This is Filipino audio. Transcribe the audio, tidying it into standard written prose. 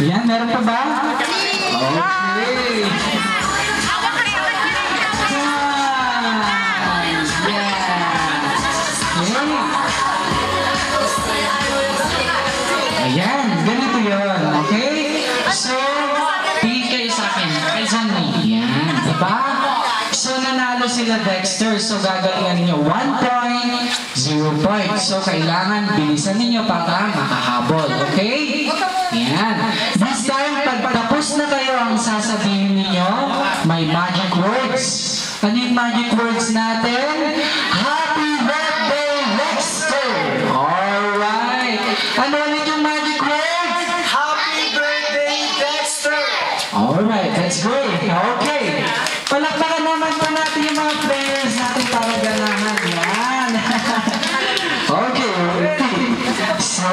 Yan, meron pa ba? Okay. Ayan, ganito yun, okay? So, tingin kayo sa akin, kay Zanny. Yan, diba? So, nanalo sila Dexter. So, gagalingan ninyo 1 point, 0 point. So, kailangan bilisan ninyo para makahabol, okay? Yan. This time, pag tapos na kayo ang sasabihin ninyo, may magic words. Ano yung magic words natin? Happy birthday, Dexter! Alright. Ano ulit yung magic words? Happy birthday, Dexter! Alright, that's great. Okay. Palakpakan naman po natin yung mga players natin para ganahan. Yan. Okay, ready? So,